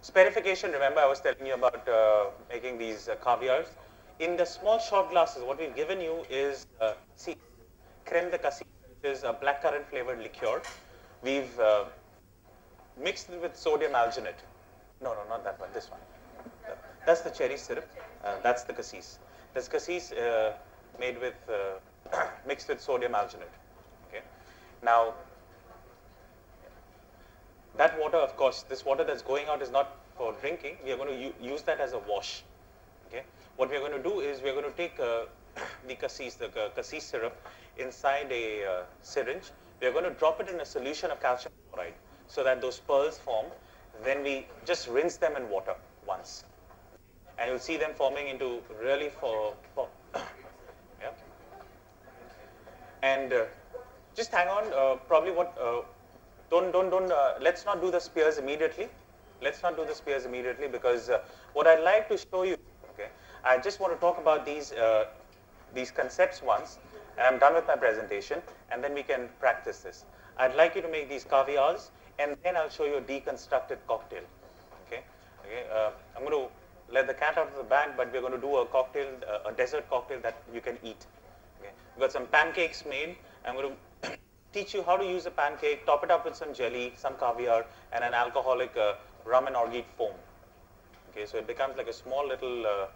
Spherification, remember I was telling you about making these caviars. In the small shot glasses, what we've given you is, see, creme de cassis, which is a blackcurrant flavored liqueur. We've mixed it with sodium alginate. No, no, not that one, this one. That's the cherry syrup. That's the cassis. That's cassis made with, mixed with sodium alginate. Okay. Now, that water, of course, this water that's going out is not for drinking. We are going to use that as a wash. Okay. What we are going to do is we are going to take the cassis syrup inside a syringe. We are going to drop it in a solution of calcium chloride so that those pearls form. Then we just rinse them in water once. And you'll see them forming into really yeah. And just hang on, probably what, let's not do the spears immediately. Let's not do the spears immediately because what I'd like to show you, okay, I just want to talk about these concepts once. I'm done with my presentation and then we can practice this. I'd like you to make these caviars and then I'll show you a deconstructed cocktail. Okay, I'm going to let the cat out of the bag, but we're going to do a cocktail, a dessert cocktail that you can eat. Okay, we've got some pancakes made. I'm going to teach you how to use a pancake, top it up with some jelly, some caviar, and an alcoholic rum and orgeat foam. Okay, so it becomes like a small little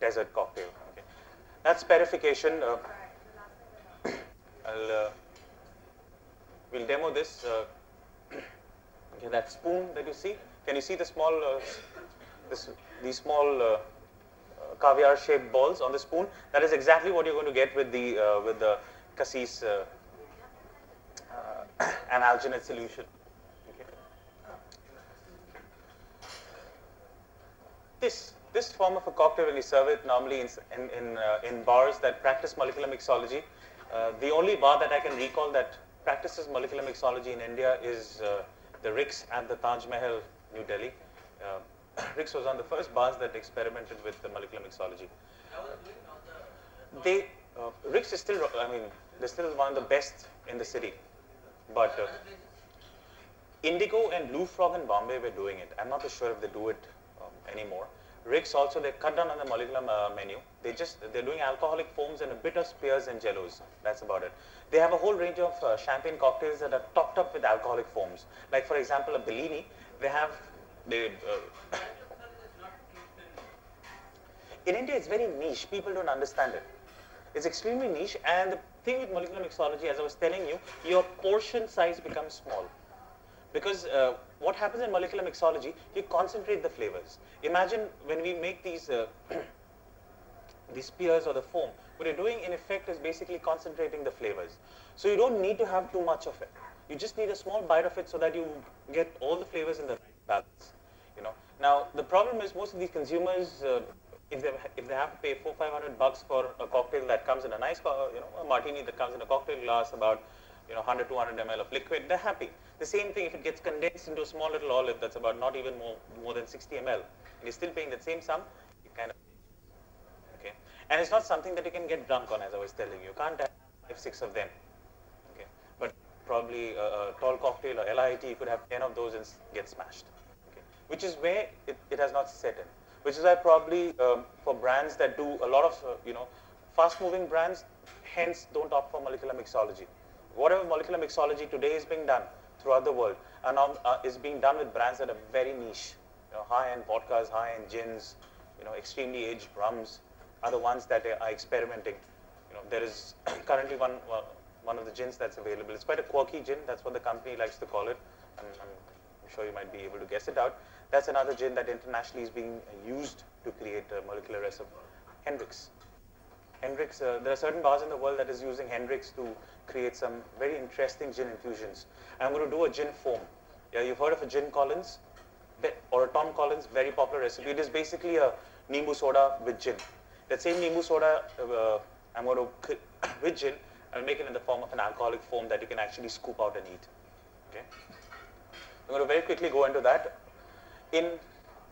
dessert cocktail. Okay, that's spherification. We'll demo this. Okay, that spoon that you see. Can you see the small, these small caviar-shaped balls on the spoon? That is exactly what you're going to get with the cassis and alginate solution. Okay. This form of a cocktail, when you serve it normally in bars that practice molecular mixology, the only bar that I can recall that practices molecular mixology in India is the Rick's at the Taj Mahal, New Delhi. Rick's was one of the first bars that experimented with the molecular mixology. Rick's is still, I mean, they're still one of the best in the city. But Indigo and Blue Frog in Bombay were doing it. I'm not too sure if they do it anymore. Rick's also, they cut down on the molecular menu. They're doing alcoholic foams and a bit of spears and jellos. That's about it. They have a whole range of champagne cocktails that are topped up with alcoholic foams. Like for example, a Bellini, in India, it's very niche. People don't understand it. It's extremely niche. And the thing with molecular mixology, as I was telling you, your portion size becomes small. Because what happens in molecular mixology, you concentrate the flavors. Imagine when we make these spears or the foam, what you're doing in effect is basically concentrating the flavors. So you don't need to have too much of it. You just need a small bite of it so that you get all the flavors in the right balance. You know. Now the problem is most of these consumers, if they have to pay $400-500 for a cocktail that comes in a nice, a martini that comes in a cocktail glass, about 100-200 ml of liquid, they're happy. The same thing if it gets condensed into a small little olive that's about not even more than 60 ml, and you're still paying that same sum, you kind of, okay. And it's not something that you can get drunk on, as I was telling you. You can't have 5-6 of them, okay. But probably a tall cocktail or LIT, you could have 10 of those and get smashed, okay. Which is where it has not set in. Which is why probably for brands that do a lot of, fast-moving brands, hence don't opt for molecular mixology. Whatever molecular mixology today is being done throughout the world and is being done with brands that are very niche. High-end vodkas, high-end gins, extremely aged rums are the ones that are experimenting. There is currently one of the gins that's available. It's quite a quirky gin. That's what the company likes to call it. I'm sure you might be able to guess it out. That's another gin that internationally is being used to create a molecular recipe. Hendrix. There are certain bars in the world that is using Hendrix to create some very interesting gin infusions. I'm going to do a gin foam. Yeah, you've heard of a gin Collins or a Tom Collins, very popular recipe. It is basically a Nimbu soda with gin. That same Nimbu soda, I'm going to, with gin, I'll make it in the form of an alcoholic foam that you can actually scoop out and eat. Okay. I'm going to very quickly go into that. In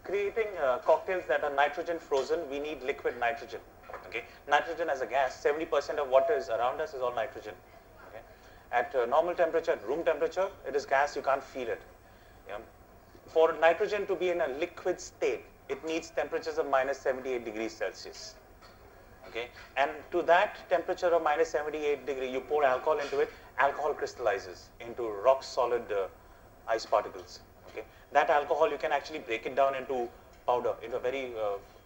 creating cocktails that are nitrogen frozen, we need liquid nitrogen. Okay. Nitrogen as a gas, 70% of what is around us is all nitrogen. Okay. At normal temperature, at room temperature, it is gas, you can't feel it. Yeah. for nitrogen to be in a liquid state, it needs temperatures of minus 78 degrees Celsius. Okay, and to that temperature of minus 78 degree, you pour alcohol into it, alcohol crystallizes into rock solid ice particles. Okay, that alcohol you can actually break it down into powder, into a very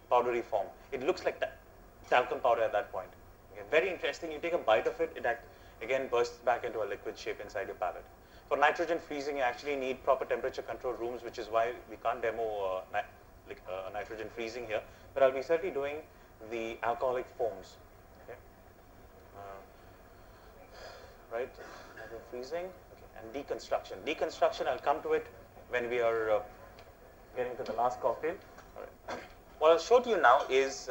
powdery form. It looks like talcum powder at that point. Okay, very interesting. You take a bite of it, it again bursts back into a liquid shape inside your palate. For nitrogen freezing, you actually need proper temperature control rooms, which is why we can't demo nitrogen freezing here. But I'll be certainly doing the alcoholic foams. Okay. Right, freezing, okay. And deconstruction. Deconstruction, I'll come to it when we are getting to the last cocktail. All right. What I'll show to you now is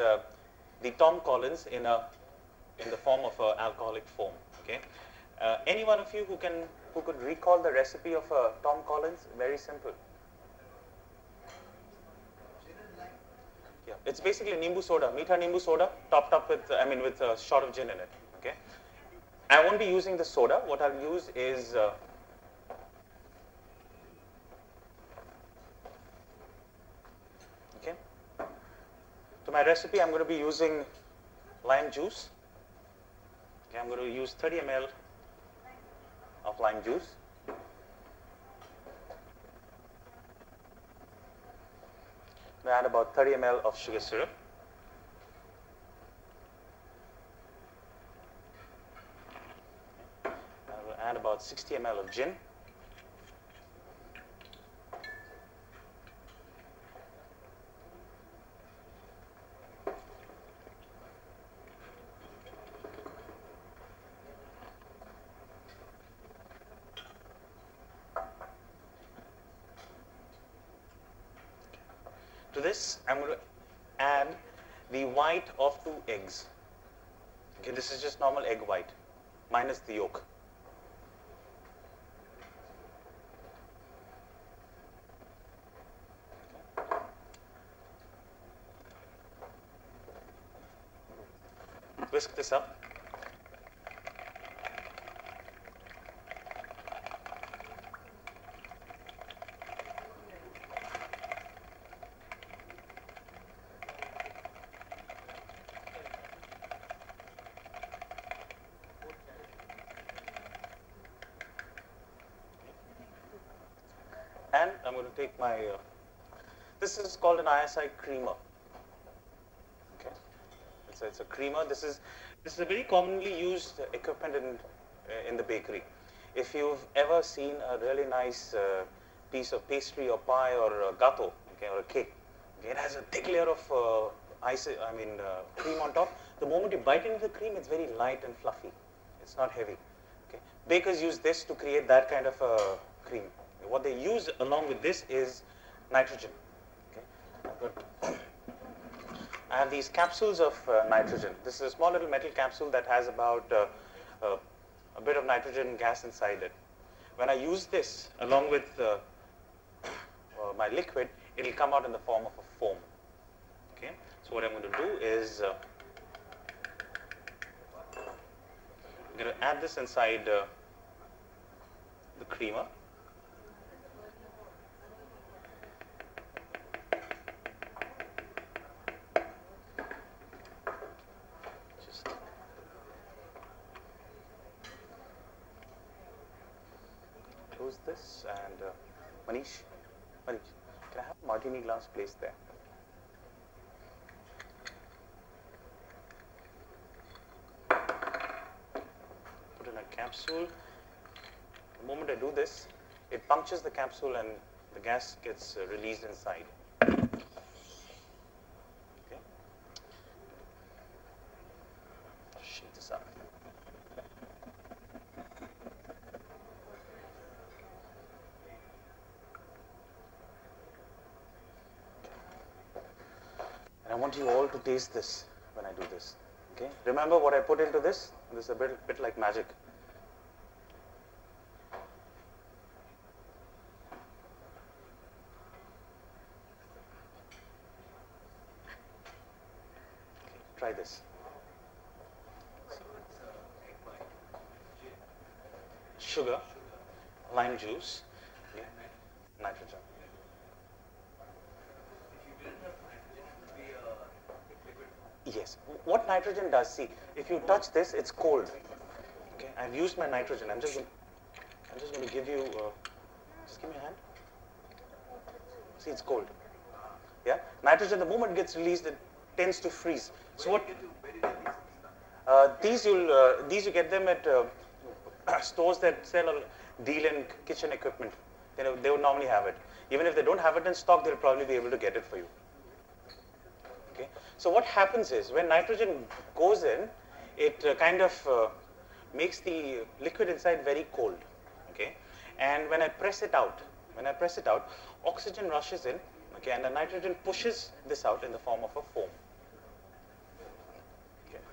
the Tom Collins in the form of an alcoholic foam. Okay. Any one of you who could recall the recipe of a Tom Collins? Very simple. Yeah, it's basically nimbu soda, meetha nimbu soda, topped up with with a shot of gin in it. Okay. I won't be using the soda. What I'll use is okay. To my recipe, I'm going to be using lime juice. Okay, I'm going to use 30 ml of lime juice. We add about 30 ml of sugar syrup. I will add about 60 ml of gin. To this, I'm going to add the white of 2 eggs. Okay, this is just normal egg white, minus the yolk. Whisk this up. And I'm going to take my, this is called an ISI creamer. Okay, it's a creamer. This is a very commonly used equipment in the bakery. If you've ever seen a really nice piece of pastry or pie or a gâteau, okay, or a cake, okay, it has a thick layer of cream on top. The moment you bite into the cream, it's very light and fluffy. It's not heavy. Okay, bakers use this to create that kind of cream. What they use along with this is nitrogen. Okay. I have these capsules of nitrogen. This is a small little metal capsule that has about a bit of nitrogen gas inside it. When I use this along with my liquid, it will come out in the form of a foam. Okay. So what I'm going to do is I'm going to add this inside the creamer. Close this and Manish, can I have a martini glass placed there? Put in a capsule. The moment I do this, it punctures the capsule and the gas gets released inside. Okay. Shake this up. I want you all to taste this when I do this. Okay? Remember what I put into this? This is a bit like magic. Okay, try this. Sugar, lime juice, okay, nitrogen. what nitrogen does, see, if you touch this, it's cold. Okay, I've used my nitrogen. I'm just going to give you, just give me a hand. See, it's cold. Yeah, nitrogen, the moment it gets released, it tends to freeze. So what? These you get them at stores that sell or deal in kitchen equipment. They would normally have it. Even if they don't have it in stock, they'll probably be able to get it for you. Okay. So what happens is when nitrogen goes in, it kind of makes the liquid inside very cold. Okay. And when I press it out, oxygen rushes in. Okay, and the nitrogen pushes this out in the form of a foam. Okay.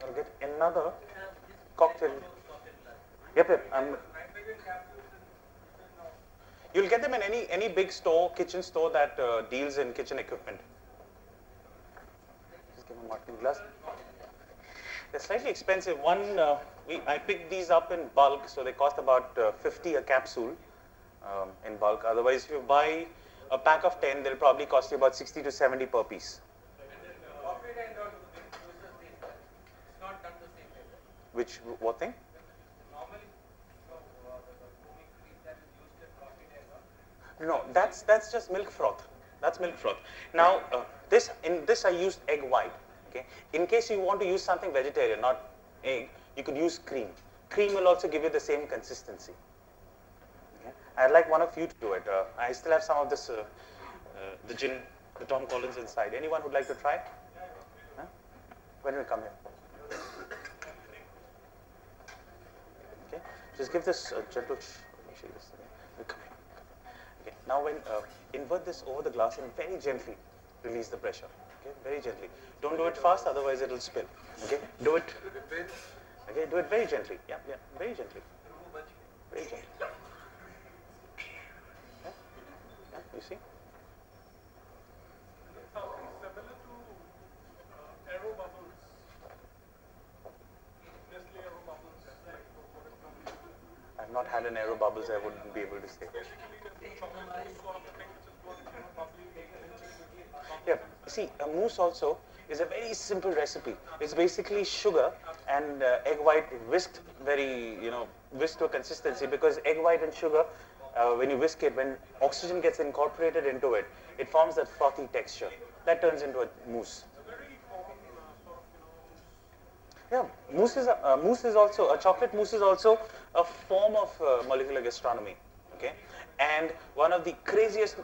I'll get another cocktail. Yep. You'll get them in any big store, kitchen store that deals in kitchen equipment. Just give me a Martin glass. They're slightly expensive. I picked these up in bulk, so they cost about 50 a capsule in bulk. Otherwise, if you buy a pack of 10, they'll probably cost you about 60 to 70 per piece. Which, what thing? No, that's just milk froth. That's milk froth. Now, in this I used egg white. Okay. In case you want to use something vegetarian, not egg, you could use cream. Cream will also give you the same consistency. Okay. I'd like one of you to do it. I still have some of this, the gin, the Tom Collins inside. Anyone who'd like to try? Huh? When will you come here? Okay. Just give this a gentle. Come here. Okay. Now when invert this over the glass and very gently release the pressure. Okay, very gently. Don't do it fast, otherwise it will spill. Okay, do it. Okay, do it very gently. Yeah, very gently. Very gently. Yeah, you see. I've not had an aero bubbles. I wouldn't be able to say. Yeah, see, a mousse also is a very simple recipe. It's basically sugar and egg white whisked whisked to a consistency, because egg white and sugar, when you whisk it, when oxygen gets incorporated into it, it forms that frothy texture. That turns into a mousse. Yeah, mousse is also, a chocolate mousse is also a form of molecular gastronomy. Okay, and one of the craziest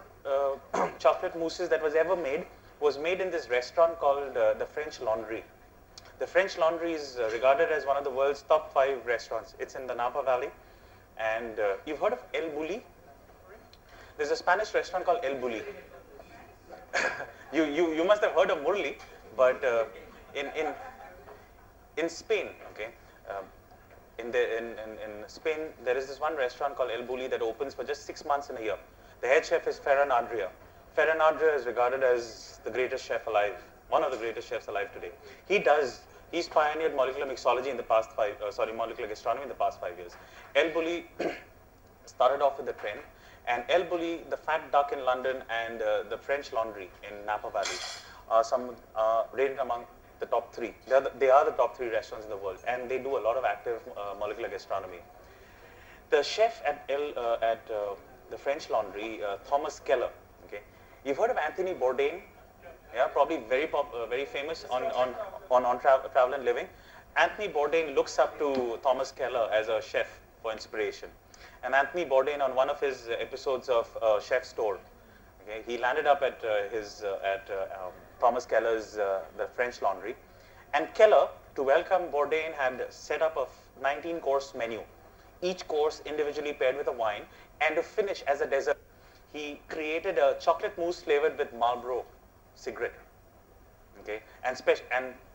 chocolate mousses that was ever made was made in this restaurant called the French Laundry. The French Laundry is regarded as one of the world's top 5 restaurants. It's in the Napa Valley, and you've heard of El Bulli? There's a Spanish restaurant called El Bulli. you must have heard of Murli, but in Spain, okay. In Spain, there is this one restaurant called El Bulli that opens for just 6 months in a year. The head chef is Ferran Adria. Ferran Adria is regarded as the greatest chef alive, one of the greatest chefs alive today. He's pioneered molecular mixology in the past molecular gastronomy in the past 5 years. El Bulli started off with the trend, and El Bulli, the Fat Duck in London, and the French Laundry in Napa Valley are rated among the top 3. They are the top 3 restaurants in the world, and they do a lot of active molecular gastronomy. The chef at the French Laundry, Thomas Keller. Okay, you've heard of Anthony Bourdain? Yeah, probably very famous on Travel and Living. Anthony Bourdain looks up to Thomas Keller as a chef for inspiration, and Anthony Bourdain, on one of his episodes of Chef's Store, okay, he landed up at Thomas Keller's the French Laundry, and Keller, to welcome Bourdain, had set up a 19-course menu, each course individually paired with a wine, and to finish as a dessert, he created a chocolate mousse flavored with Marlboro cigarette. Okay, and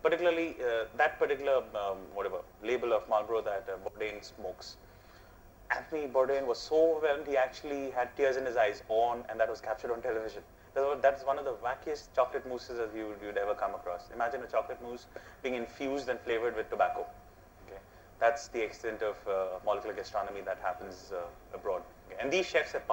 particularly that particular label of Marlboro that Bourdain smokes. Anthony Bourdain was so overwhelmed, he actually had tears in his eyes and that was captured on television. That's one of the wackiest chocolate mousses that you'd ever come across. Imagine a chocolate mousse being infused and flavored with tobacco. Okay, that's the extent of molecular gastronomy that happens abroad. Okay. And these chefs have